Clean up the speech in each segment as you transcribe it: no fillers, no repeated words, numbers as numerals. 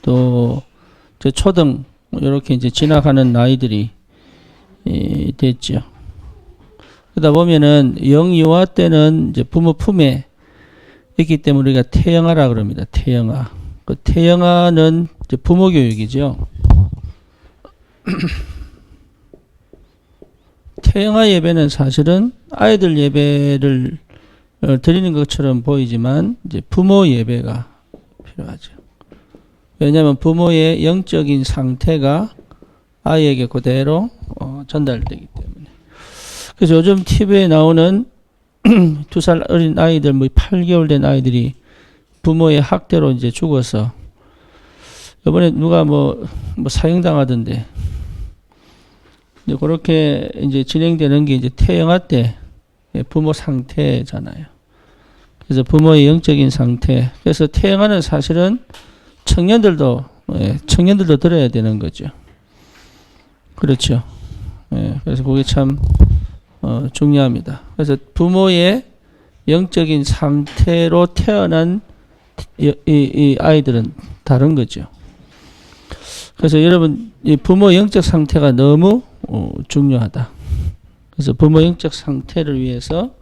또 초등 이렇게 이제 지나가는 나이들이 됐죠. 그러다 보면은 영유아 때는 이제 부모 품에 있기 때문에 우리가 태영아라 그럽니다. 태영아. 그 태영아는 이제 부모 교육이죠. 태영아 예배는 사실은 아이들 예배를 드리는 것처럼 보이지만 이제 부모 예배가 필요하죠. 왜냐하면 부모의 영적인 상태가 아이에게 그대로 전달되기 때문에. 그래서 요즘 TV에 나오는 2살 어린 아이들, 8개월 된 아이들이 부모의 학대로 이제 죽어서, 이번에 누가 사형당하던데, 이제 그렇게 이제 진행되는 게 이제 태영아 때 부모 상태잖아요. 그래서 부모의 영적인 상태. 그래서 태영아는 사실은 청년들도 들어야 되는 거죠. 그렇죠. 그래서 그게 참 중요합니다. 그래서 부모의 영적인 상태로 태어난 이 아이들은 다른 거죠. 그래서 여러분, 이 부모 영적 상태가 너무 중요하다. 그래서 부모 영적 상태를 위해서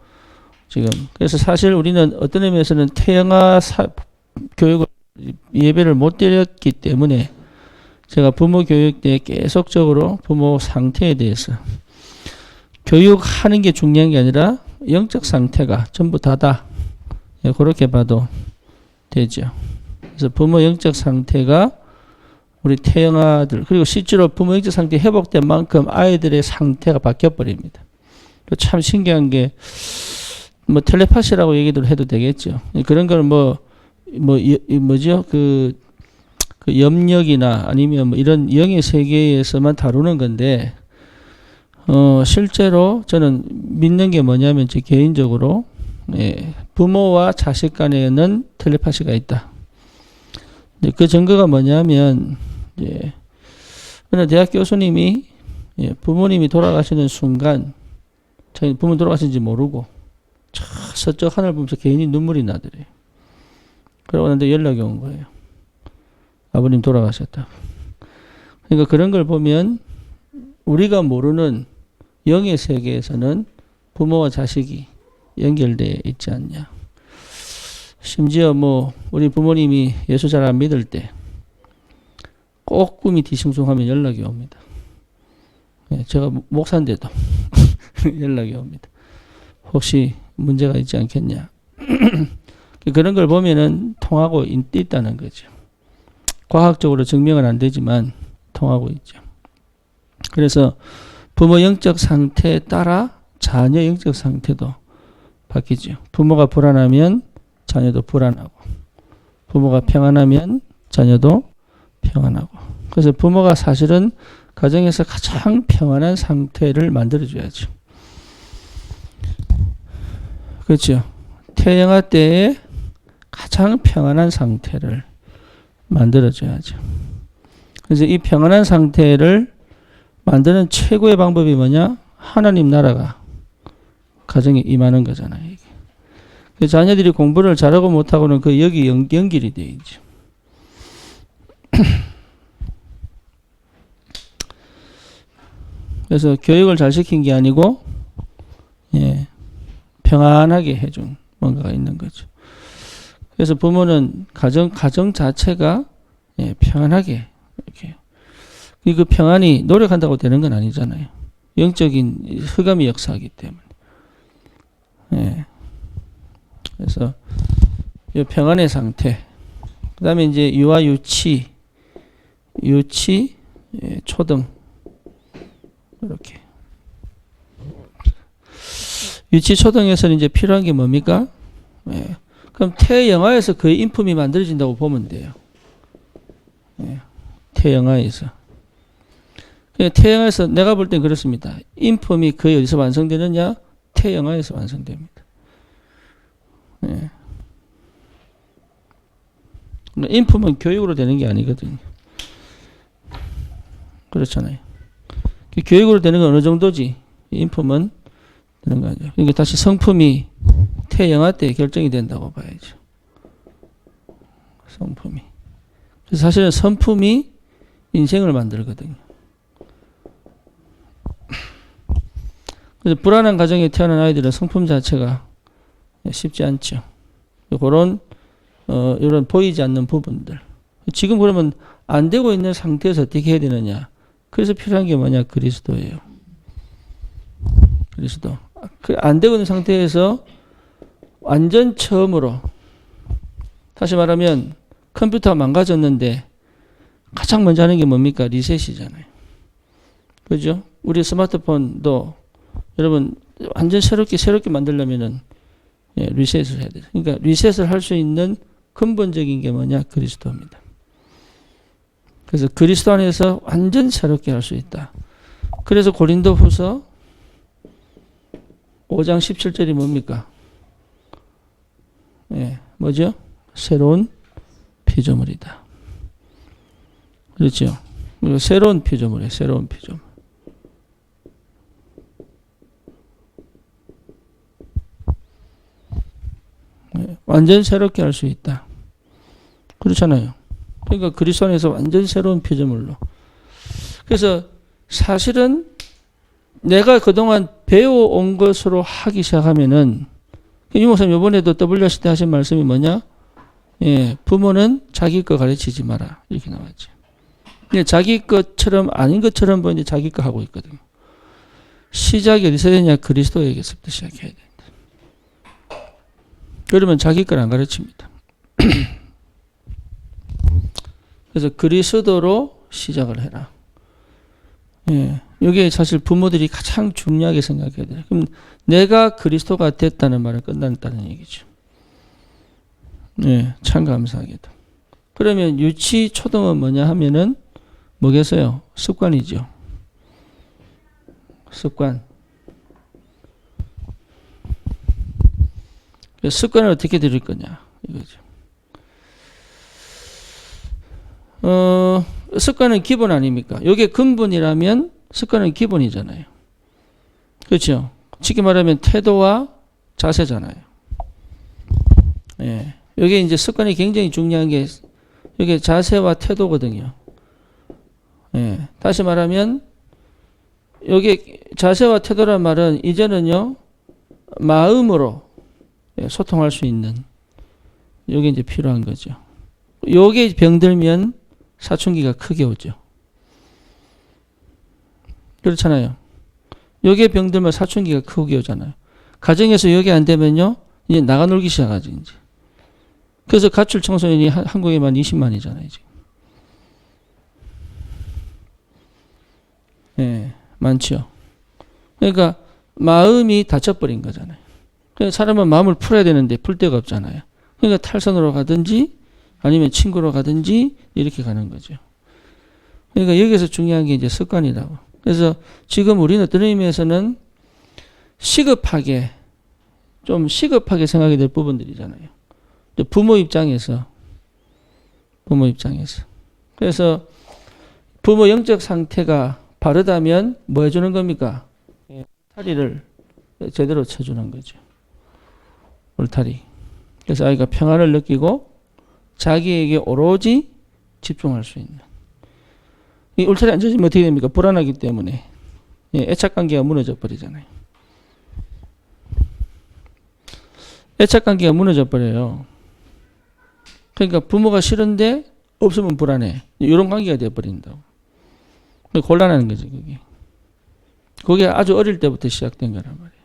그래서 사실 우리는 어떤 의미에서는 태영아 교육을 예배를 못 드렸기 때문에 제가 부모 교육 때 계속적으로 부모 상태에 대해서 교육하는 게 중요한 게 아니라 영적 상태가 전부 다다. 그렇게 봐도 되죠. 그래서 부모 영적 상태가 우리 태영아들, 그리고 실제로 부모 영적 상태 회복된 만큼 아이들의 상태가 바뀌어버립니다. 참 신기한 게, 텔레파시라고 얘기를 해도 되겠죠. 그런 걸 뭐죠? 그 염력이나 아니면 이런 영의 세계에서만 다루는 건데, 실제로 저는 믿는 게 뭐냐면, 제 개인적으로, 부모와 자식 간에는 텔레파시가 있다. 그 증거가 뭐냐면, 어느 대학 교수님이, 부모님이 돌아가시는 순간, 자기 부모 돌아가신지 모르고, 서쪽 하늘 보면서 괜히 눈물이 나더래요. 그러고 나는데 연락이 온 거예요. 아버님 돌아가셨다. 그러니까 그런 걸 보면, 우리가 모르는 영의 세계에서는 부모와 자식이 연결되어 있지 않냐. 심지어 우리 부모님이 예수 잘 안 믿을 때 꼭 꿈이 뒤숭숭하면 연락이 옵니다. 제가 목사인데도 연락이 옵니다. 혹시 문제가 있지 않겠냐. 그런 걸 보면은 통하고 있다는 거죠. 과학적으로 증명은 안 되지만 통하고 있죠. 그래서 부모 영적 상태에 따라 자녀 영적 상태도 바뀌죠. 부모가 불안하면 자녀도 불안하고, 부모가 평안하면 자녀도 평안하고. 그래서 부모가 사실은 가정에서 가장 평안한 상태를 만들어줘야죠. 그렇죠. 태영아 때에 가장 평안한 상태를 만들어줘야죠. 그래서 이 평안한 상태를 만드는 최고의 방법이 뭐냐? 하나님 나라가 가정에 임하는 거잖아요. 이게. 그 자녀들이 공부를 잘하고 못하고는 여기 연결이 되어 있죠. 그래서 교육을 잘 시킨 게 아니고, 평안하게 해준 뭔가가 있는 거죠. 그래서 부모는 가정 자체가 평안하게 이렇게. 그 평안이 노력한다고 되는 건 아니잖아요. 영적인 흑암이 역사하기 때문에. 그래서 이 평안의 상태. 그 다음에 이제 유아 유치, 초등. 이렇게. 유치 초등에서는 이제 필요한 게 뭡니까? 그럼 태영아에서 그의 인품이 만들어진다고 보면 돼요. 태영아에서. 태영아에서 내가 볼 땐 그렇습니다. 인품이 거의 어디서 완성되느냐? 태영아에서 완성됩니다. 인품은 교육으로 되는 게 아니거든요. 그렇잖아요. 교육으로 되는 건 어느 정도지? 인품은 되는 거 아니죠. 그러니까 다시 성품이 태영아 때 결정이 된다고 봐야죠. 성품이. 그래서 사실은 성품이 인생을 만들거든요. 그래서 불안한 가정에 태어난 아이들은 성품 자체가 쉽지 않죠. 그런 이런 보이지 않는 부분들. 지금 그러면 안 되고 있는 상태에서 어떻게 해야 되느냐? 그래서 필요한 게 뭐냐? 그리스도예요. 그리스도. 안 되고 있는 상태에서 완전 처음으로, 다시 말하면 컴퓨터가 망가졌는데 가장 먼저 하는 게 뭡니까? 리셋이잖아요. 그죠? 우리 스마트폰도 여러분 완전 새롭게 만들려면은 리셋을 해야 돼요. 그러니까 리셋을 할 수 있는 근본적인 게 뭐냐? 그리스도입니다. 그래서 그리스도 안에서 완전 새롭게 할 수 있다. 그래서 고린도후서 5장 17절이 뭡니까? 뭐죠? 새로운 피조물이다. 그렇죠? 새로운 피조물이에요. 새로운 피조물. 완전 새롭게 할 수 있다. 그렇잖아요. 그러니까 그리스도 안에서 완전 새로운 피조물로. 그래서 사실은 내가 그동안 배워온 것으로 하기 시작하면은, 유 목사님 이번에도 WRC 때 하신 말씀이 뭐냐? 부모는 자기 거 가르치지 마라. 이렇게 나왔죠. 근데 자기 것처럼 아닌 것처럼 보이는데 자기 거 하고 있거든요. 시작이 어디서 되냐? 그리스도에게서부터 시작해야 된다. 그러면 자기 걸 안 가르칩니다. 그래서 그리스도로 시작을 해라. 이게 사실 부모들이 가장 중요하게 생각해야 돼요. 그럼 내가 그리스도가 됐다는 말은 끝났다는 얘기죠. 참 감사하게도. 그러면 유치, 초등은 뭐냐 하면은 뭐겠어요? 습관이죠. 습관. 습관을 어떻게 들일 거냐 이거죠. 습관은 기본 아닙니까? 이게 근본이라면 습관은 기본이잖아요. 그렇죠? 쉽게 말하면 태도와 자세잖아요. 이게 이제 습관이 굉장히 중요한 게 이게 자세와 태도거든요. 다시 말하면 여기 자세와 태도란 말은 이제는요 마음으로 소통할 수 있는 이게 이제 필요한 거죠. 요게 병들면 사춘기가 크게 오죠. 그렇잖아요. 요게 병들면 사춘기가 크게 오잖아요. 가정에서 요게 안 되면요 이제 나가 놀기 시작하죠. 이제. 그래서 가출 청소년이 한국에만 20만이잖아요. 지금. 많죠. 그러니까 마음이 닫혀버린 거잖아요. 그러니까 사람은 마음을 풀어야 되는데 풀 데가 없잖아요. 그러니까 탈선으로 가든지 아니면 친구로 가든지 이렇게 가는 거죠. 그러니까 여기서 중요한 게 이제 습관이라고. 그래서 지금 우리는 어떤 의미에서는 시급하게 생각이 될 부분들이잖아요. 부모 입장에서. 그래서 부모 영적 상태가 바르다면 뭐 해주는 겁니까? 울타리를 제대로 쳐주는 거죠. 울타리. 그래서 아이가 평안을 느끼고 자기에게 오로지 집중할 수 있는. 이 울타리 안 쳐지면 어떻게 됩니까? 불안하기 때문에 애착관계가 무너져 버리잖아요. 애착관계가 무너져 버려요. 그러니까 부모가 싫은데 없으면 불안해. 이런 관계가 되어버린다고. 곤란한 거죠, 그게. 그게 아주 어릴 때부터 시작된 거란 말이에요.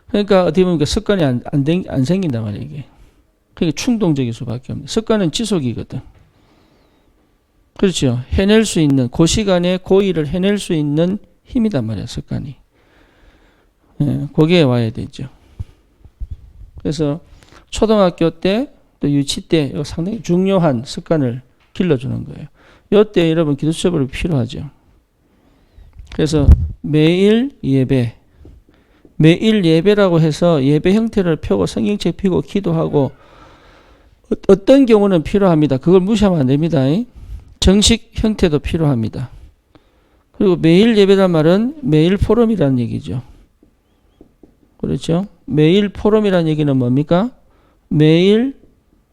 그러니까 어떻게 보면 습관이 안 생긴단 말이에요, 이게. 그러니까 충동적일 수밖에 없는. 습관은 지속이거든. 그렇죠. 해낼 수 있는, 그 시간에 그 일을 해낼 수 있는 힘이단 말이에요, 습관이. 거기에 와야 되죠. 그래서 초등학교 때 또 유치 때 상당히 중요한 습관을 길러주는 거예요. 이때 여러분 기도수첩이 필요하죠. 그래서 매일 예배라고 해서 예배 형태를 펴고 성경책 펴고 기도하고 어떤 경우는 필요합니다. 그걸 무시하면 안 됩니다. 정식 형태도 필요합니다. 그리고 매일 예배란 말은 매일 포럼이라는 얘기죠. 그렇죠? 매일 포럼이라는 얘기는 뭡니까? 매일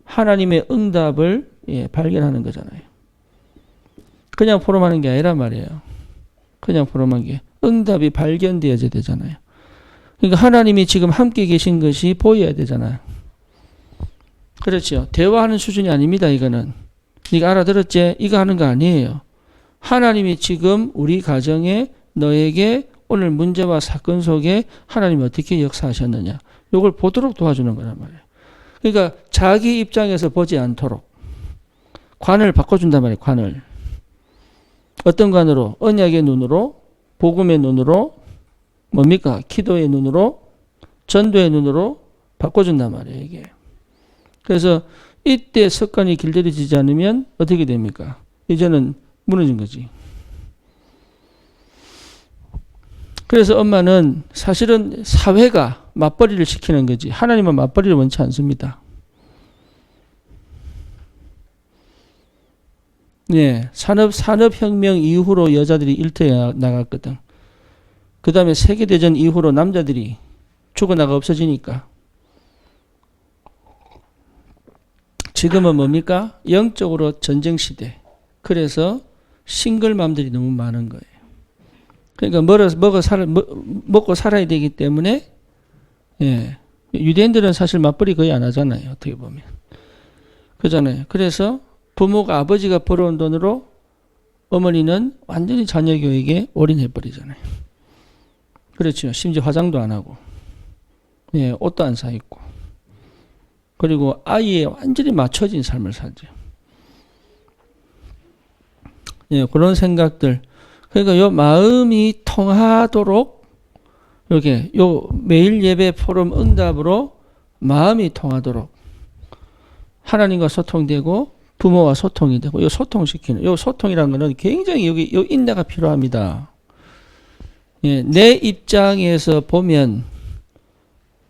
하나님의 응답을 발견하는 거잖아요. 그냥 포럼하는 게 아니란 말이에요. 그냥 포럼한 게 응답이 발견되어야 되잖아요. 그러니까 하나님이 지금 함께 계신 것이 보여야 되잖아요. 그렇죠. 대화하는 수준이 아닙니다. 이거는. 네가 알아들었지? 이거 하는 거 아니에요. 하나님이 지금 우리 가정에 너에게 오늘 문제와 사건 속에 하나님이 어떻게 역사하셨느냐. 이걸 보도록 도와주는 거란 말이에요. 그러니까 자기 입장에서 보지 않도록 관을 바꿔준단 말이에요. 관을. 어떤 관으로? 언약의 눈으로, 복음의 눈으로, 뭡니까? 기도의 눈으로, 전도의 눈으로 바꿔준단 말이에요. 이게. 그래서 이때 습관이 길들여지지 않으면 어떻게 됩니까? 이제는 무너진 거지. 그래서 엄마는 사실은 사회가 맞벌이를 시키는 거지. 하나님은 맞벌이를 원치 않습니다. 산업혁명 이후로 여자들이 일터에 나갔거든. 그 다음에 세계대전 이후로 남자들이 죽어나가 없어지니까. 지금은 뭡니까? 영적으로 전쟁시대. 그래서 싱글맘들이 너무 많은 거예요. 그러니까 먹고 살아야 되기 때문에 유대인들은 사실 맞벌이 거의 안 하잖아요. 어떻게 보면. 그잖아요. 그래서 부모가 아버지가 벌어온 돈으로 어머니는 완전히 자녀 교육에 올인해버리잖아요. 그렇죠. 심지어 화장도 안 하고 옷도 안 사 입고 그리고 아이에 완전히 맞춰진 삶을 살죠. 그런 생각들. 그러니까 요 마음이 통하도록 이렇게 요 매일 예배 포럼 응답으로 마음이 통하도록 하나님과 소통되고 부모와 소통이 되고 요 소통시키는 요 소통이라는 거는 굉장히 여기 요 인내가 필요합니다. 내 입장에서 보면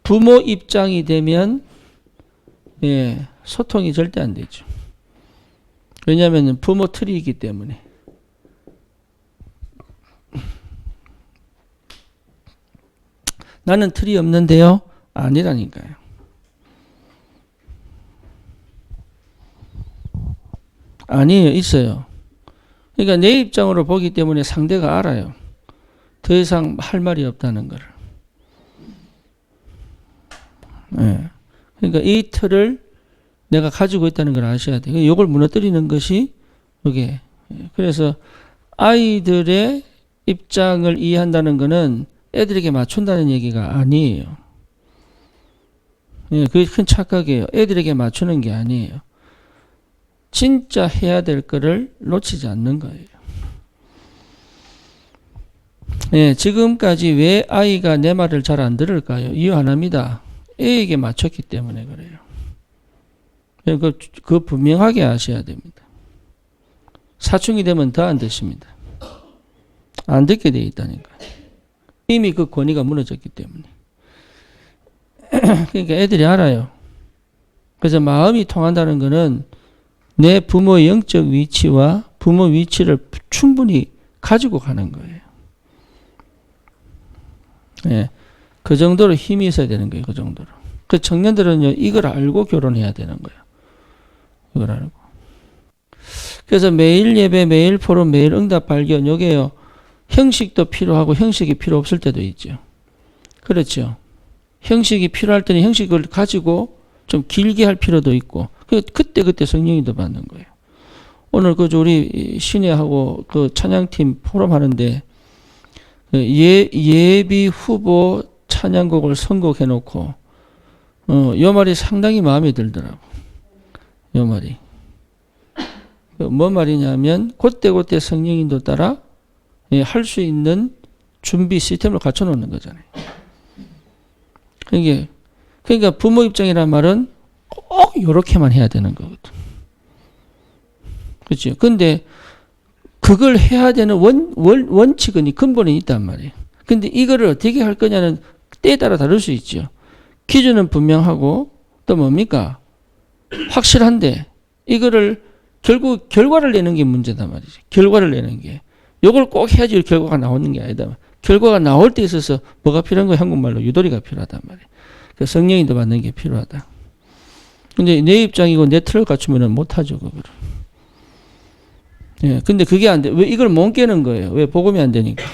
부모 입장이 되면 소통이 절대 안 되죠. 왜냐하면 부모 틀이기 때문에. 나는 틀이 없는데요? 아니라니까요. 아니에요. 있어요. 그러니까 내 입장으로 보기 때문에 상대가 알아요. 더 이상 할 말이 없다는 걸. 그러니까 이 틀을 내가 가지고 있다는 걸 아셔야 돼요. 이걸 무너뜨리는 것이 이게. 그래서 아이들의 입장을 이해한다는 것은 애들에게 맞춘다는 얘기가 아니에요. 그게 큰 착각이에요. 애들에게 맞추는 게 아니에요. 진짜 해야 될 거를 놓치지 않는 거예요. 지금까지 왜 아이가 내 말을 잘 안 들을까요? 이유 하나입니다. 애에게 맞췄기 때문에 그래요. 그거 분명하게 아셔야 됩니다. 사춘기 되면 더 안 듣습니다. 안 듣게 돼 있다니까. 이미 그 권위가 무너졌기 때문에. 그러니까 애들이 알아요. 그래서 마음이 통한다는 것은 내 부모의 영적 위치와 부모 위치를 충분히 가지고 가는 거예요. 그 정도로 힘이 있어야 되는 거예요. 그 정도로. 그 청년들은요, 이걸 알고 결혼해야 되는 거예요. 이걸 알고. 그래서 매일 예배, 매일 포럼, 매일 응답 발견, 요게요, 형식도 필요하고 형식이 필요 없을 때도 있죠. 그렇죠. 형식이 필요할 때는 형식을 가지고 좀 길게 할 필요도 있고, 그때 성령이 더 받는 거예요. 오늘 우리 신예하고 그 찬양팀 포럼 하는데, 예비 후보 찬양곡을 선곡해 놓고, 요 말이 상당히 마음에 들더라고. 요 말이. 뭔 말이냐면, 그때 성령인도 따라 할 수 있는 준비 시스템을 갖춰 놓는 거잖아요. 그러니까 부모 입장이란 말은 꼭 이렇게만 해야 되는 거거든. 그렇죠. 근데 그걸 해야 되는 원칙은 근본에 있단 말이에요. 근데 이거를 어떻게 할 거냐는 때에 따라 다를 수 있죠. 기준은 분명하고 또 뭡니까? 확실한데 이거를 결국 결과를 내는 게 문제단 말이죠. 결과를 내는 게. 요걸 꼭 해야지 결과가 나오는 게 아니다. 결과가 나올 때 있어서 뭐가 필요한 거야? 한국말로 유도리가 필요하단 말이에요. 그 성령인도 받는 게 필요하다. 근데 내 입장이고 내 틀을 갖추면은 못하죠, 그거를. 예, 근데 그게 안 돼. 왜 이걸 못 깨는 거예요? 왜 복음이 안 되니까.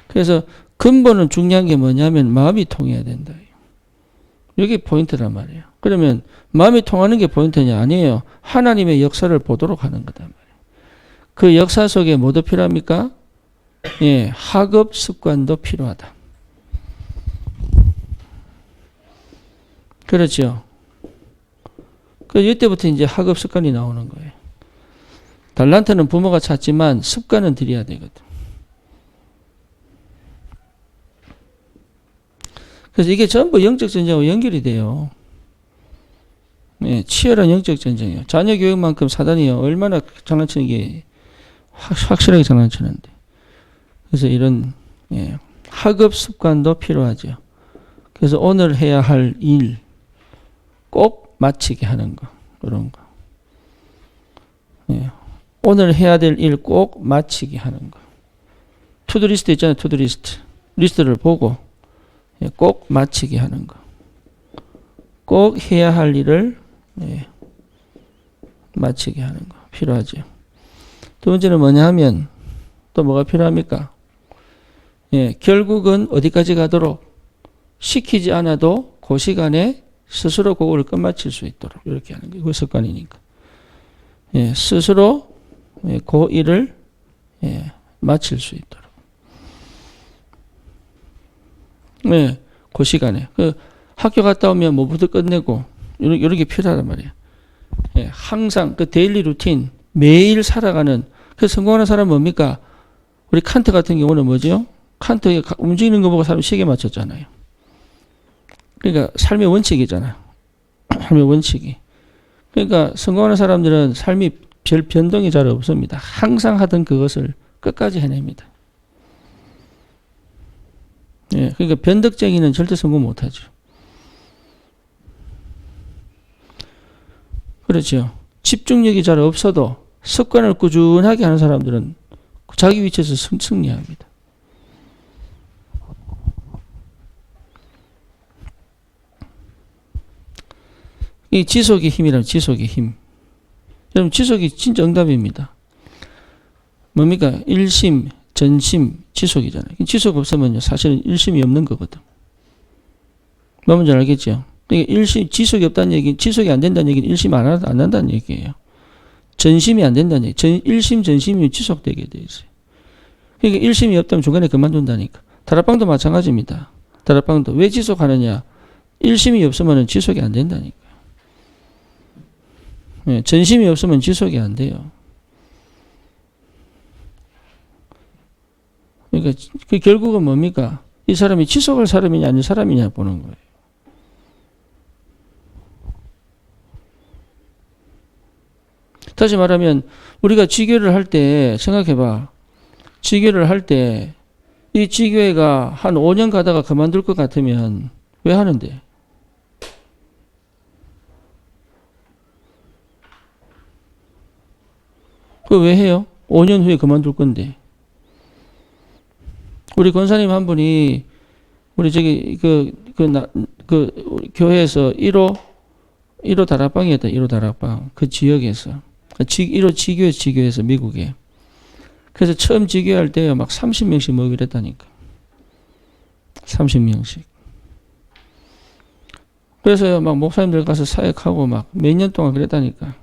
그래서 근본은 중요한 게 뭐냐면 마음이 통해야 된다. 이게 포인트란 말이에요. 그러면 마음이 통하는 게 포인트냐? 아니에요. 하나님의 역사를 보도록 하는 거단 말이에요. 그 역사 속에 뭐도 필요합니까? 예, 학업 습관도 필요하다. 그렇죠. 그 이때부터 이제 학업 습관이 나오는 거예요. 달란트는 부모가 찾지만 습관은 들여야 되거든. 그래서 이게 전부 영적 전쟁하고 연결이 돼요. 예, 치열한 영적 전쟁이에요. 자녀 교육만큼 사단이 얼마나 장난치는 게 확실하게 장난치는데. 그래서 이런 학업 습관도 필요하죠. 그래서 오늘 해야 할 일 꼭 마치게 하는 거. 그런 거. 예, 오늘 해야 될 일 꼭 마치게 하는 거. 투두리스트 있잖아요. 투두리스트. 리스트를 보고 꼭 마치게 하는 거. 꼭 해야 할 일을 마치게 하는 거. 필요하죠. 두 번째는 뭐냐 하면 또 뭐가 필요합니까? 결국은 어디까지 가도록 시키지 않아도 그 시간에 스스로 그거를 끝마칠 수 있도록 이렇게 하는 게 그 습관이니까. 스스로 그 일을 마칠 수 있도록. 그 시간에. 학교 갔다 오면 뭐부터 끝내고 이렇게 필요하단 말이에요. 항상 그 데일리 루틴 매일 살아가는. 그래서 성공하는 사람은 뭡니까? 우리 칸트 같은 경우는 뭐죠? 칸트가 움직이는 거 보고 사람 시계 맞췄잖아요. 그러니까 삶의 원칙이잖아요. 삶의 원칙이. 그러니까 성공하는 사람들은 삶이 별 변동이 잘 없습니다. 항상 하던 그것을 끝까지 해냅니다. 그러니까 변덕쟁이는 절대 성공 못하죠. 그렇죠. 집중력이 잘 없어도 습관을 꾸준하게 하는 사람들은 자기 위치에서 승리합니다. 이 지속의 힘이라면 지속의 힘. 여러분 지속이 진짜 응답입니다. 뭡니까? 일심, 전심, 지속이잖아요. 지속 없으면요 사실은 일심이 없는 거거든. 뭔지 알겠죠? 그러니까 일심, 지속이 없다는 얘기는 지속이 안 된다는 얘기는 일심 안 한다는 얘기예요. 전심이 안 된다는 얘기. 일심, 전심이 지속되게 돼 있어요. 그러니까 일심이 없다면 중간에 그만둔다니까. 다락방도 마찬가지입니다. 다락방도 왜 지속하느냐? 일심이 없으면 지속이 안 된다니까. 전심이 없으면 지속이 안 돼요. 그러니까 그 결국은 뭡니까? 이 사람이 지속할 사람이냐 아닌 사람이냐 보는 거예요. 다시 말하면 우리가 지교를 할 때 생각해봐. 지교를 할 때 이 지교회가 한 5년 가다가 그만둘 것 같으면 왜 하는데? 그거 왜 해요? 5년 후에 그만둘 건데. 우리 권사님 한 분이 우리 저기 그 교회에서 1호 다락방이었다. 1호 다락방. 그 지역에서. 1호 지교에서 미국에. 그래서 처음 지교할 때 막 30명씩 모이기로 했다니까. 30명씩. 그래서 막 목사님들 가서 사역하고 막 몇 년 동안 그랬다니까.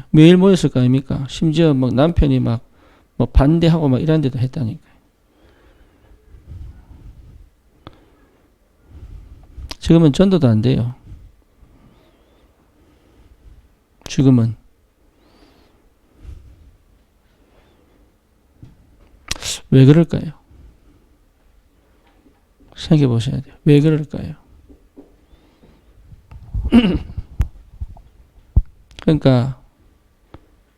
매일 모였을 거 아닙니까? 심지어 막 남편이 막 뭐 반대하고 막 이런 데도 했다니까. 지금은 전도도 안 돼요. 지금은. 왜 그럴까요? 생각해 보셔야 돼요. 왜 그럴까요? 그러니까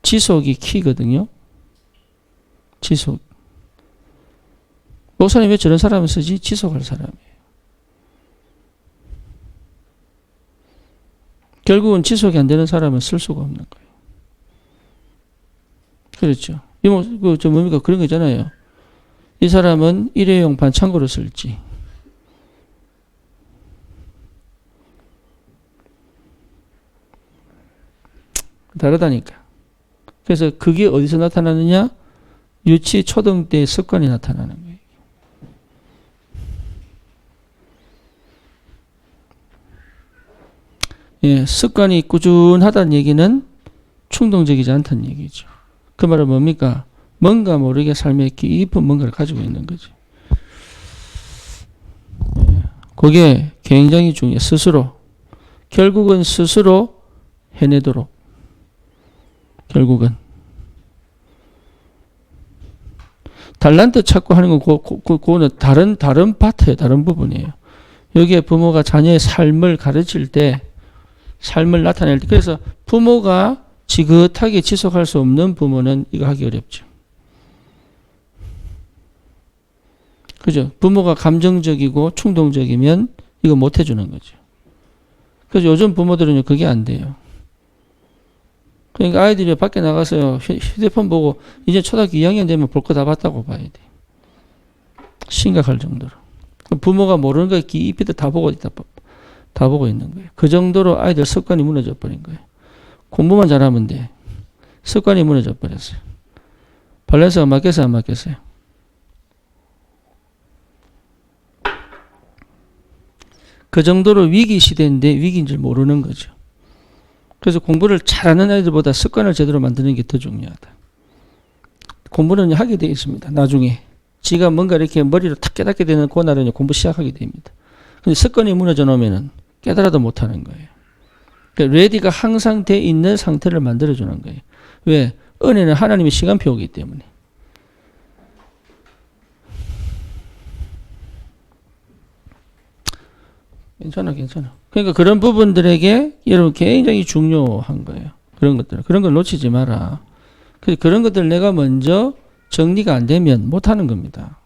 지속이 키거든요. 지속. 목사님 왜 저런 사람을 쓰지? 지속할 사람이에요. 결국은 지속이 안 되는 사람은 쓸 수가 없는 거예요. 그렇죠. 뭡니까? 그런 거 있잖아요. 이 사람은 일회용 반창고로 쓸지. 다르다니까. 그래서 그게 어디서 나타나느냐? 유치, 초등 때의 습관이 나타나는 거예요. 예, 습관이 꾸준하다는 얘기는 충동적이지 않다는 얘기죠. 그 말은 뭡니까? 뭔가 모르게 삶에 깊은 뭔가를 가지고 있는 거죠. 예, 그게 굉장히 중요해요. 스스로. 결국은 스스로 해내도록. 결국은. 달란트 찾고 하는 건 그거는 다른 파트예요. 다른 부분이에요. 여기에 부모가 자녀의 삶을 가르칠 때, 삶을 나타낼 때, 그래서 부모가 지긋하게 지속할 수 없는 부모는 이거 하기 어렵죠. 그죠? 부모가 감정적이고 충동적이면 이거 못 해주는 거죠. 그래서 요즘 부모들은 그게 안 돼요. 그러니까 아이들이 밖에 나가서요, 휴대폰 보고 이제 초등학교 2학년 되면 볼 거 다 봤다고 봐야 돼. 심각할 정도로. 부모가 모르는 거 깊이 다 보고 있다. 다 보고 있는 거예요. 그 정도로 아이들 습관이 무너져 버린 거예요. 공부만 잘하면 돼. 습관이 무너져 버렸어요. 밸런스가 맞겠어요, 안 맞겠어요? 그 정도로 위기 시대인데 위기인 줄 모르는 거죠. 그래서 공부를 잘하는 아이들보다 습관을 제대로 만드는 게 더 중요하다. 공부는 하게 되어 있습니다. 나중에. 지가 뭔가 이렇게 머리로 탁 깨닫게 되는 그날은 공부 시작하게 됩니다. 근데 습관이 무너져 놓으면 깨달아도 못하는 거예요. 그러니까 레디가 항상 돼 있는 상태를 만들어주는 거예요. 왜? 은혜는 하나님의 시간표이기 때문에. 괜찮아. 그러니까 그런 부분들에게 여러분 굉장히 중요한 거예요. 그런 것들. 그런 걸 놓치지 마라. 그런 것들 내가 먼저 정리가 안 되면 못 하는 겁니다.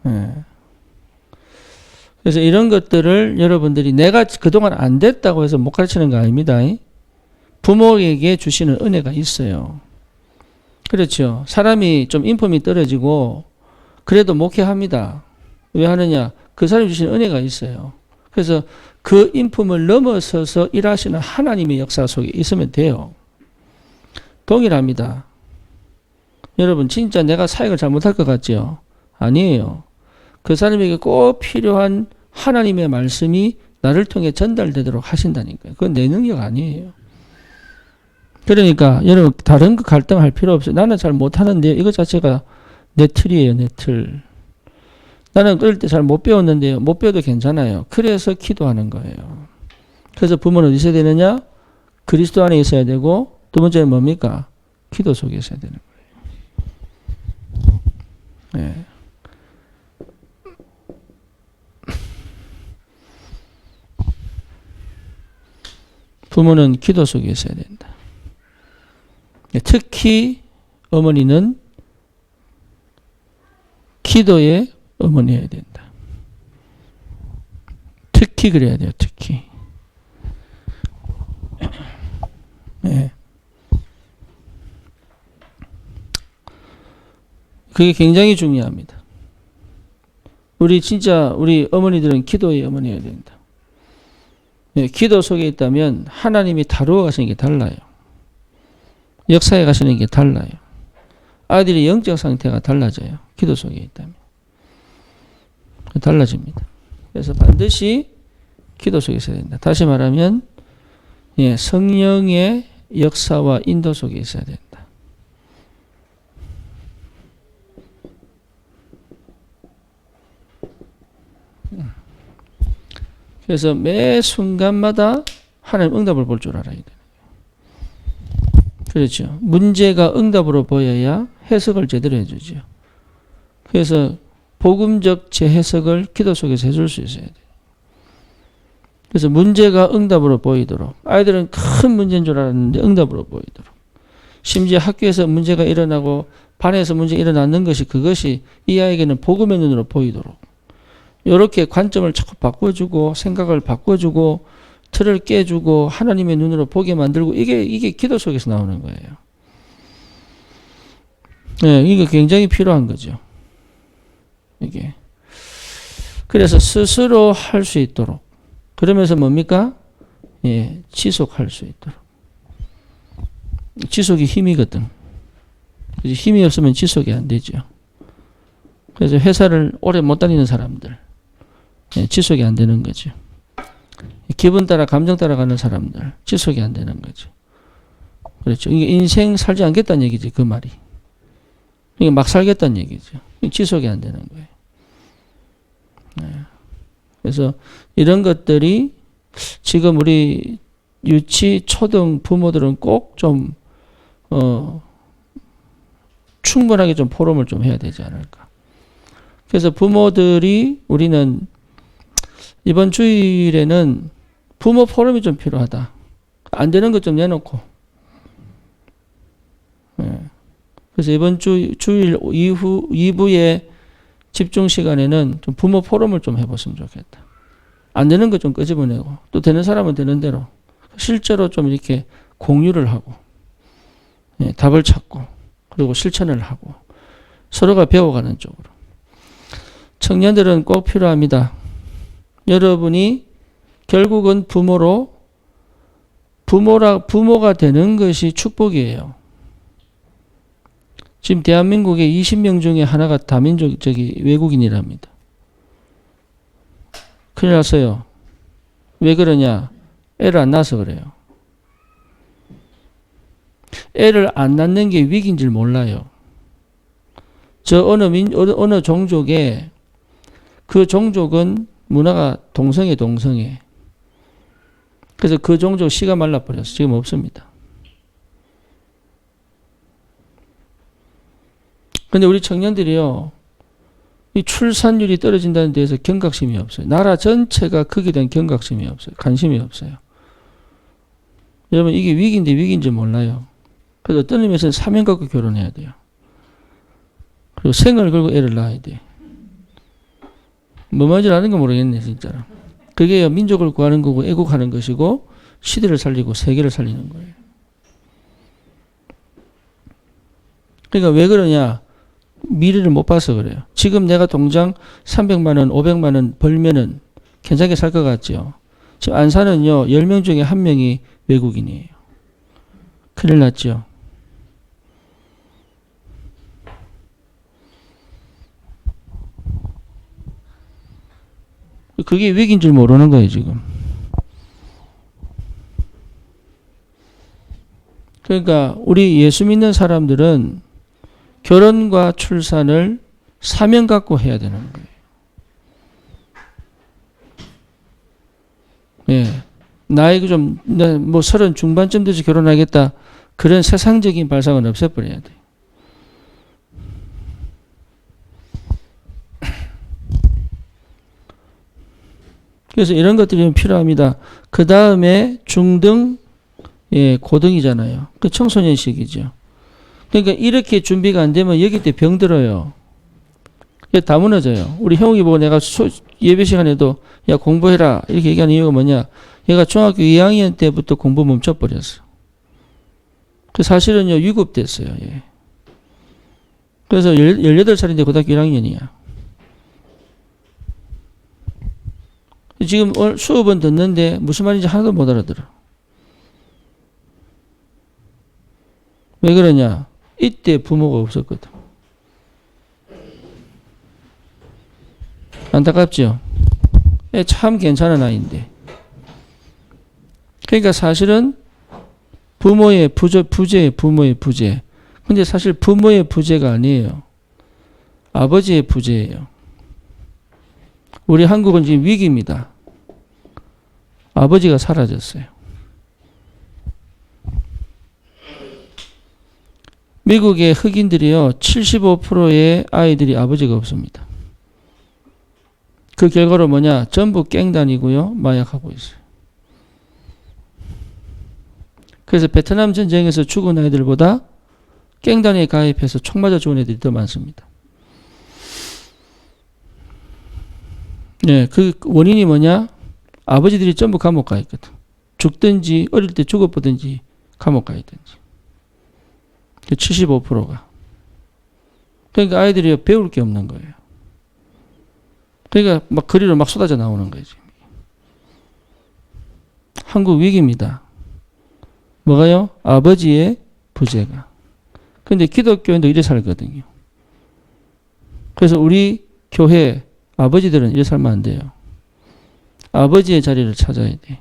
네. 그래서 이런 것들을 여러분들이 내가 그동안 안 됐다고 해서 못 가르치는 거 아닙니다. 부모에게 주시는 은혜가 있어요. 그렇죠. 사람이 좀 인품이 떨어지고 그래도 목회합니다. 왜 하느냐? 그 사람이 주시는 은혜가 있어요. 그래서 그 인품을 넘어서서 일하시는 하나님의 역사 속에 있으면 돼요. 동일합니다. 여러분 진짜 내가 사역을 잘못할 것 같죠? 아니에요. 그 사람에게 꼭 필요한 하나님의 말씀이 나를 통해 전달되도록 하신다니까요. 그건 내 능력 아니에요. 그러니까 여러분 다른 거 갈등할 필요 없어요. 나는 잘 못하는데 이거 자체가 내 틀이에요. 내 틀. 나는 어릴 때 잘 못 배웠는데요. 못 배워도 괜찮아요. 그래서 기도하는 거예요. 그래서 부모는 어디 있어야 되느냐? 그리스도 안에 있어야 되고 두 번째는 뭡니까? 기도 속에 있어야 되는 거예요. 네. 부모는 기도 속에 있어야 된다. 특히 어머니는 기도의 어머니여야 된다. 특히 그래야 돼요. 특히. 네. 그게 굉장히 중요합니다. 우리 어머니들은 기도의 어머니여야 된다. 네, 기도 속에 있다면 하나님이 다루어 가시는 게 달라요. 역사에 가시는 게 달라요. 아이들의 영적 상태가 달라져요. 기도 속에 있다면. 달라집니다. 그래서 반드시 기도 속에 있어야 된다. 다시 말하면 성령의 역사와 인도 속에 있어야 된다. 그래서 매 순간마다 하나님 응답을 볼 줄 알아야 돼요. 그렇죠. 문제가 응답으로 보여야 해석을 제대로 해주죠. 그래서 복음적 재해석을 기도 속에서 해줄 수 있어야 돼요. 그래서 문제가 응답으로 보이도록, 아이들은 큰 문제인 줄 알았는데 응답으로 보이도록, 심지어 학교에서 문제가 일어나고 반에서 문제가 일어나는 그것이 이 아이에게는 복음의 눈으로 보이도록 이렇게 관점을 자꾸 바꿔주고 생각을 바꿔주고 틀을 깨주고 하나님의 눈으로 보게 만들고 이게 기도 속에서 나오는 거예요. 네, 이게 굉장히 필요한 거죠. 이게. 그래서 스스로 할 수 있도록. 그러면서 뭡니까? 예, 지속할 수 있도록. 지속이 힘이거든. 힘이 없으면 지속이 안 되죠. 그래서 회사를 오래 못 다니는 사람들, 예, 지속이 안 되는 거죠. 기분 따라 감정 따라 가는 사람들, 지속이 안 되는 거죠. 그렇죠. 이게 인생 살지 않겠다는 얘기지, 그 말이. 이게 막 살겠다는 얘기죠. 지속이 안 되는 거예요. 네. 그래서 이런 것들이 지금 우리 유치, 초등 부모들은 꼭 좀, 충분하게 좀 포럼을 좀 해야 되지 않을까. 그래서 부모들이 우리는 이번 주일에는 부모 포럼이 좀 필요하다. 안 되는 것 좀 내놓고. 네. 그래서 이번 주일 이후 2부의 집중 시간에는 좀 부모 포럼을 좀 해봤으면 좋겠다. 안 되는 것 좀 끄집어내고 또 되는 사람은 되는 대로 실제로 좀 이렇게 공유를 하고, 예, 답을 찾고 그리고 실천을 하고 서로가 배워가는 쪽으로. 청년들은 꼭 필요합니다. 여러분이 결국은 부모가 되는 것이 축복이에요. 지금 대한민국의 20명 중에 하나가 외국인이랍니다. 큰일 났어요. 왜 그러냐? 애를 안 낳아서 그래요. 애를 안 낳는 게 위기인 줄 몰라요. 저 어느 종족에 그 종족은 문화가 동성애. 그래서 그 종족 씨가 말라버렸어. 지금 없습니다. 근데 우리 청년들이요, 이 출산율이 떨어진다는 데에서 경각심이 없어요. 나라 전체가 거기에 대한 경각심이 없어요. 관심이 없어요. 여러분, 이게 위기인지 몰라요. 그래서 어떤 의미에서는 사명 갖고 결혼해야 돼요. 그리고 생을 걸고 애를 낳아야 돼요. 뭐 말인지 아는 거 모르겠네, 진짜로. 그게 민족을 구하는 거고 애국하는 것이고 시대를 살리고 세계를 살리는 거예요. 그러니까 왜 그러냐? 미래를 못 봐서 그래요. 지금 내가 동장 300만 원, 500만 원 벌면은 괜찮게 살 것 같죠. 지금 안산은요, 10명 중에 1명이 외국인이에요. 큰일 났죠. 그게 위기인 줄 모르는 거예요, 지금. 그러니까 우리 예수 믿는 사람들은 결혼과 출산을 사명 갖고 해야 되는 거예요. 예. 나이가 좀, 뭐 30 중반쯤 돼서 결혼하겠다. 그런 세상적인 발상은 없애버려야 돼. 그래서 이런 것들이 필요합니다. 그 다음에 중등, 예, 고등이잖아요. 그 청소년 시기죠. 그러니까 이렇게 준비가 안 되면 여기 때 병들어요. 다 무너져요. 우리 형욱이 보고 내가 예배 시간에도 야 공부해라 이렇게 얘기하는 이유가 뭐냐? 얘가 중학교 2학년 때부터 공부 멈춰버렸어. 그 사실은요 위급됐어요. 예. 그래서 18살인데 고등학교 1학년이야. 지금 수업은 듣는데 무슨 말인지 하나도 못 알아들어. 왜 그러냐? 이때 부모가 없었거든. 안타깝죠? 참 괜찮은 아이인데. 그러니까 사실은 부모의 부재. 근데 사실 부모의 부재가 아니에요. 아버지의 부재예요. 우리 한국은 지금 위기입니다. 아버지가 사라졌어요. 미국의 흑인들이요, 75%의 아이들이 아버지가 없습니다. 그 결과로 뭐냐? 전부 갱단이고요, 마약하고 있어요. 그래서 베트남 전쟁에서 죽은 아이들보다 갱단에 가입해서 총 맞아 죽은 애들이 더 많습니다. 네, 그 원인이 뭐냐? 아버지들이 전부 감옥 가 있거든. 죽든지 어릴 때 죽어보든지 감옥 가 있든지. 75%가. 그러니까 아이들이 배울 게 없는 거예요. 그러니까 막 거리로 막 쏟아져 나오는 거예요. 지금. 한국 위기입니다. 뭐가요? 아버지의 부재가. 근데 기독교인도 이래 살거든요. 그래서 우리 교회 아버지들은 이래 살면 안 돼요. 아버지의 자리를 찾아야 돼.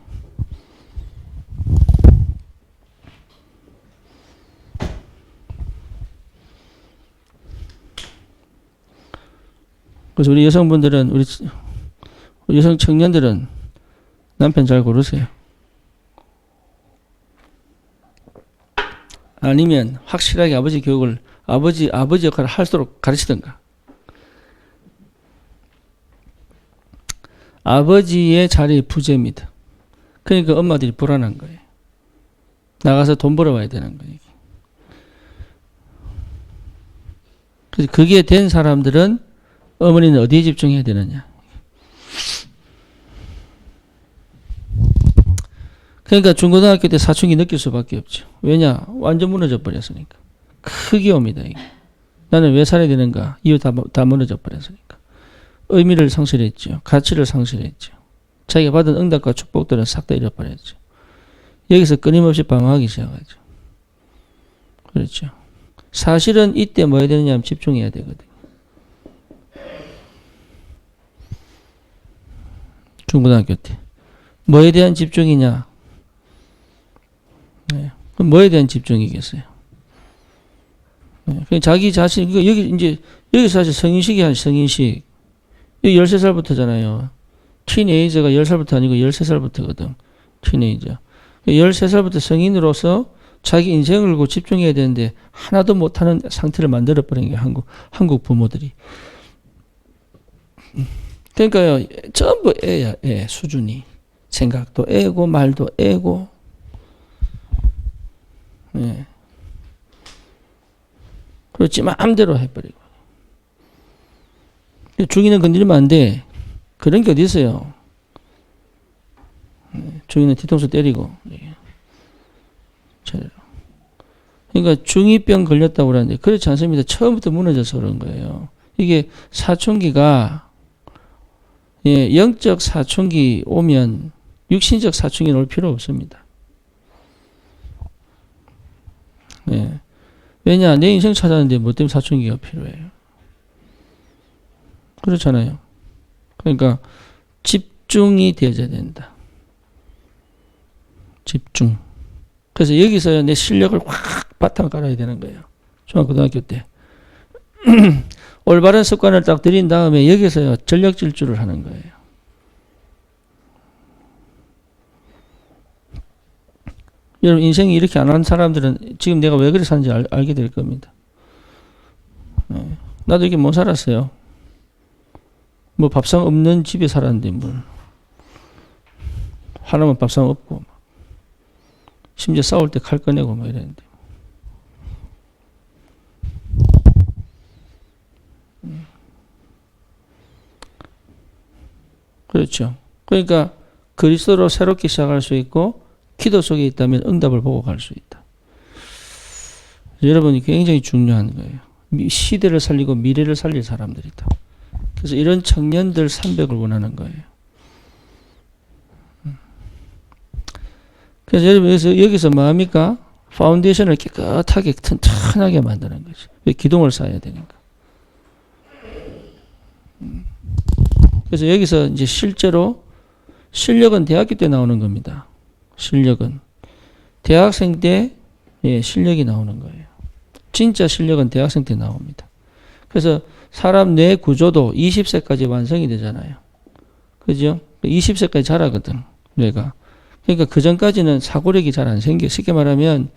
그래서 우리 여성분들은, 우리 여성 청년들은 남편 잘 고르세요. 아니면 확실하게 아버지 교육을 아버지 역할을 할수록 가르치든가. 아버지의 자리의 부재입니다. 그러니까 엄마들이 불안한 거예요. 나가서 돈 벌어와야 되는 거예요. 그래서 그게 된 사람들은 어머니는 어디에 집중해야 되느냐. 그러니까 중고등학교 때 사춘기 느낄 수밖에 없죠. 왜냐? 완전 무너져 버렸으니까. 크게 옵니다. 이게. 나는 왜 살아야 되는가? 이유 다 무너져 버렸으니까. 의미를 상실했죠. 가치를 상실했죠. 자기가 받은 응답과 축복들은 싹 다 잃어버렸죠. 여기서 끊임없이 방황하기 시작하죠. 그렇죠. 사실은 이때 뭐 해야 되느냐 하면 집중해야 되거든요. 중고등학교 때. 뭐에 대한 집중이냐? 네. 그럼 뭐에 대한 집중이겠어요? 네. 자기 자신, 여기 사실 성인식이 한 성인식. 13살부터잖아요. 티네이저가 10살부터 아니고 13살부터거든. 티네이저. 13살부터 성인으로서 자기 인생을 걸고 집중해야 되는데 하나도 못하는 상태를 만들어버린 게 한국 부모들이. 그러니까요, 전부 애야, 애, 수준이. 생각도 애고, 말도 애고. 예. 그렇지, 마음대로 해버리고. 중이는 건드리면 안 돼. 그런 게 어디 있어요. 중이는 뒤통수 때리고. 그러니까 중이병 걸렸다고 그러는데 그렇지 않습니다. 처음부터 무너져서 그런 거예요. 이게 사춘기가 영적 사춘기 오면 육신적 사춘기 올 필요 없습니다. 왜냐? 내 인생 찾았는데 뭐 때문에 사춘기가 필요해요. 그렇잖아요. 그러니까 집중이 되어야 된다. 집중. 그래서 여기서 내 실력을 확 바탕 깔아야 되는 거예요. 중학고등학교 때. 올바른 습관을 딱 들인 다음에 여기서요 전력 질주를 하는 거예요. 여러분 인생이 이렇게 안 한 사람들은 지금 내가 왜 그래 사는지 알게 될 겁니다. 나도 이렇게 못 살았어요. 뭐 밥상 없는 집에 살았는데 뭘 하나만 밥상 없고 심지어 싸울 때 칼 꺼내고 막 이랬는데 그렇죠. 그러니까 그리스도로 새롭게 시작할 수 있고 기도 속에 있다면 응답을 보고 갈 수 있다. 여러분이 굉장히 중요한 거예요. 시대를 살리고 미래를 살릴 사람들이다. 그래서 이런 청년들 300을 원하는 거예요. 그래서 여러분 여기서 뭐합니까? 파운데이션을 깨끗하게 튼튼하게 만드는 거지. 왜 기둥을 쌓아야 되니까. 그래서 여기서 이제 실제로 실력은 대학교 때 나오는 겁니다. 실력은 대학생 때 실력이 나오는 거예요. 진짜 실력은 대학생 때 나옵니다. 그래서 사람 뇌 구조도 20세까지 완성이 되잖아요. 그죠? 20세까지 자라거든, 뇌가. 그러니까 그 전까지는 사고력이 잘 안 생겨. 쉽게 말하면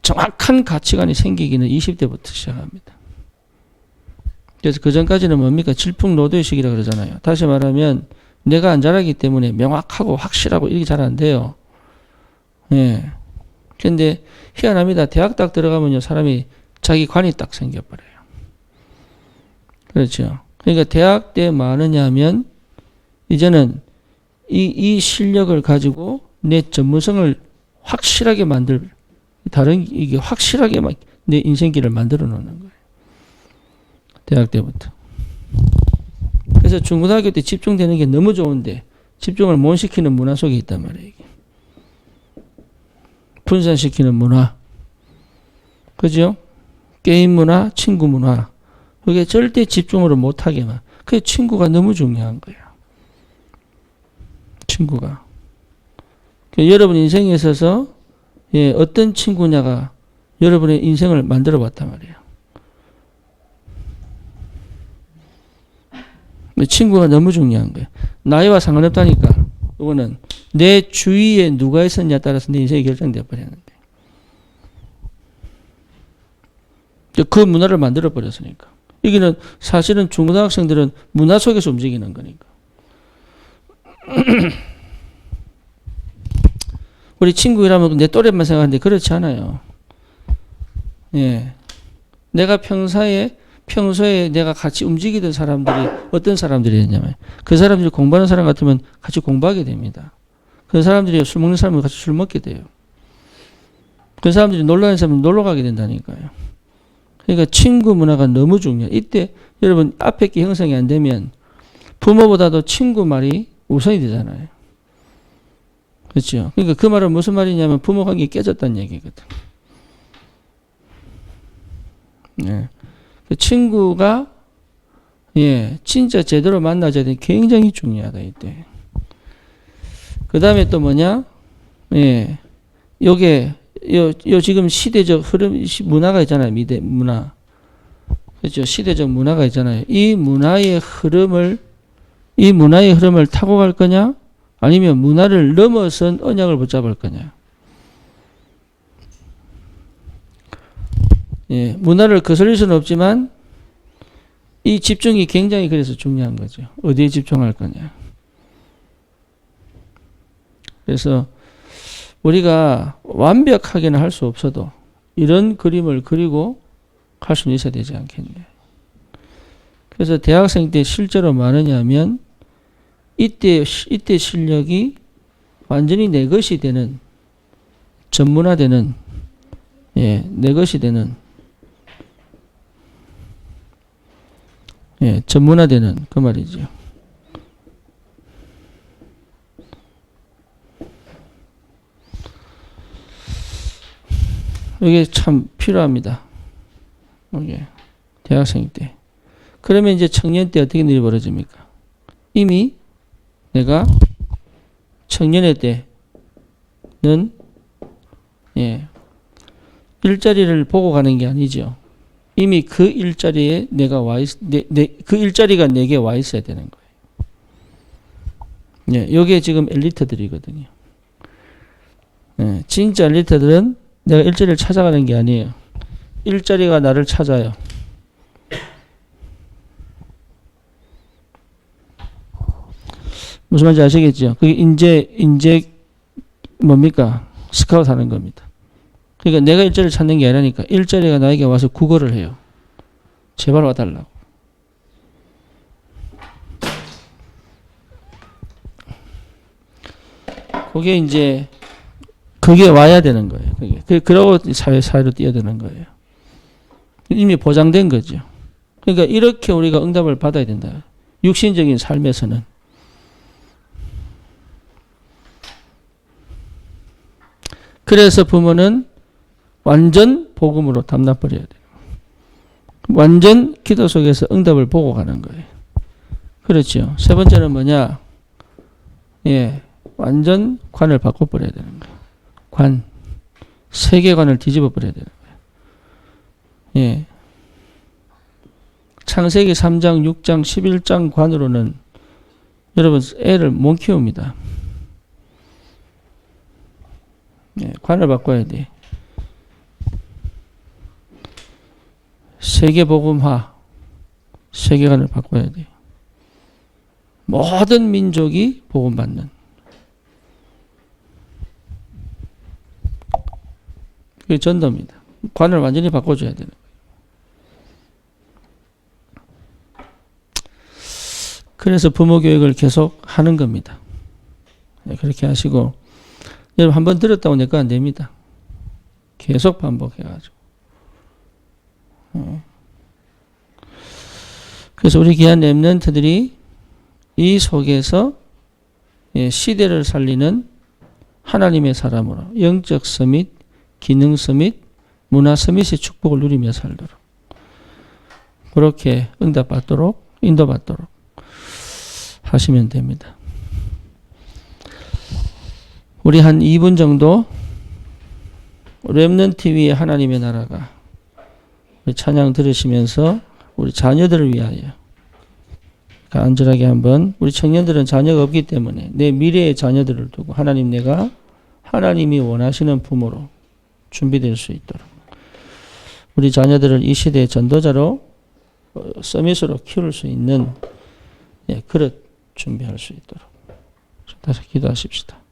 정확한 가치관이 생기기는 20대부터 시작합니다. 그래서 그 전까지는 뭡니까? 질풍노도의식이라 그러잖아요. 다시 말하면 내가 안 자라기 때문에 명확하고 확실하고 이렇게 잘 안 돼요. 예. 근데 희한합니다. 대학 딱 들어가면요, 사람이 자기 관이 딱 생겨버려요. 그렇죠. 그러니까 대학 때 뭐 하느냐면 이제는 이 실력을 가지고 내 전문성을 확실하게 이게 확실하게 막 내 인생길을 만들어 놓는 거예요. 대학 때부터. 그래서 중고등학교 때 집중되는 게 너무 좋은데 집중을 못 시키는 문화 속에 있단 말이에요. 이게. 분산시키는 문화. 그죠? 게임 문화, 친구 문화. 그게 절대 집중으로 못하게만. 그게 친구가 너무 중요한 거야. 친구가. 여러분 인생에 있어서 예, 어떤 친구냐가 여러분의 인생을 만들어 봤단 말이에요. 친구가 너무 중요한 거예요. 나이와 상관없다니까. 이거는 내 주위에 누가 있었냐에 따라서 내 인생이 결정되어 버리는데. 그 문화를 만들어 버렸으니까. 여기는 사실은 중고등학생들은 문화 속에서 움직이는 거니까. 우리 친구이라면 내 또래만 생각하는데 그렇지 않아요. 예. 내가 평소에 내가 같이 움직이던 사람들이 어떤 사람들이었냐면 그 사람들이 공부하는 사람 같으면 같이 공부하게 됩니다. 그 사람들이 술 먹는 사람은 같이 술 먹게 돼요. 그 사람들이 놀러 가는 사람은 놀러 가게 된다니까요. 그러니까 친구 문화가 너무 중요해요. 이때 여러분 앞에 게 형성이 안 되면 부모보다도 친구 말이 우선이 되잖아요. 그렇죠. 그러니까 그 말은 무슨 말이냐면 부모 관계 깨졌다는 얘기거든. 네. 그 친구가 예 진짜 제대로 만나줘야 돼. 굉장히 중요하다 이때. 그 다음에 또 뭐냐? 예, 요게 요 지금 시대적 흐름 문화가 있잖아요. 미대 문화. 그렇죠. 시대적 문화가 있잖아요. 이 문화의 흐름을 타고 갈 거냐? 아니면 문화를 넘어선 언약을 붙잡을 거냐? 예, 문화를 거슬릴 수는 없지만 이 집중이 굉장히 그래서 중요한 거죠. 어디에 집중할 거냐. 그래서 우리가 완벽하게는 할 수 없어도 이런 그림을 그리고 갈 수는 있어야 되지 않겠냐. 그래서 대학생 때 실제로 많으냐면 이때 실력이 완전히 내 것이 되는 전문화되는 예, 내 것이 되는 예, 전문화되는 그 말이죠. 이게 참 필요합니다. 이게 대학생 때. 그러면 이제 청년 때 어떻게 일이 벌어집니까? 이미 내가 청년의 때는 예, 일자리를 보고 가는 게 아니죠. 이미 그 일자리에 내가 그 일자리가 내게 와 있어야 되는 거예요. 예, 이게 지금 엘리트들이거든요. 예, 진짜 엘리트들은 내가 일자리를 찾아가는 게 아니에요. 일자리가 나를 찾아요. 무슨 말인지 아시겠죠? 그게 인재 뭡니까? 스카우트 하는 겁니다. 그러니까 내가 일자리를 찾는 게 아니라니까 일자리가 나에게 와서 구걸을 해요. 제발 와달라고. 그게 이제 그게 와야 되는 거예요. 그러고 사회로 뛰어드는 거예요. 이미 보장된 거죠. 그러니까 이렇게 우리가 응답을 받아야 된다. 육신적인 삶에서는. 그래서 부모는 완전 복음으로 담나버려야 돼요. 완전 기도 속에서 응답을 보고 가는 거예요. 그렇죠. 세 번째는 뭐냐? 예, 완전 관을 바꿔버려야 되는 거예요. 관. 세계관을 뒤집어 버려야 되는 거예요. 예. 창세기 3장, 6장, 11장 관으로는 여러분 애를 못 키웁니다. 예, 관을 바꿔야 돼. 세계복음화, 세계관을 바꿔야 돼. 모든 민족이 복음받는. 그게 전도입니다. 관을 완전히 바꿔줘야 되는 거예요. 그래서 부모 교육을 계속 하는 겁니다. 네, 그렇게 하시고 여러분 한번 들었다고 내거 안 됩니다. 계속 반복해가지고. 그래서 우리 귀한 렘넌트들이 이 속에서 시대를 살리는 하나님의 사람으로 영적 서밋, 기능 서밋, 문화 서밋의 축복을 누리며 살도록 그렇게 응답받도록 인도받도록 하시면 됩니다. 우리 한 2분 정도 렘넌트 위에 하나님의 나라가 우리 찬양 들으시면서 우리 자녀들을 위하여 안전하게 한번 우리 청년들은 자녀가 없기 때문에 내 미래의 자녀들을 두고 하나님 내가 하나님이 원하시는 부모로 준비될 수 있도록 우리 자녀들을 이 시대의 전도자로 서밋으로 키울 수 있는 그릇 준비할 수 있도록 다시 기도하십시다.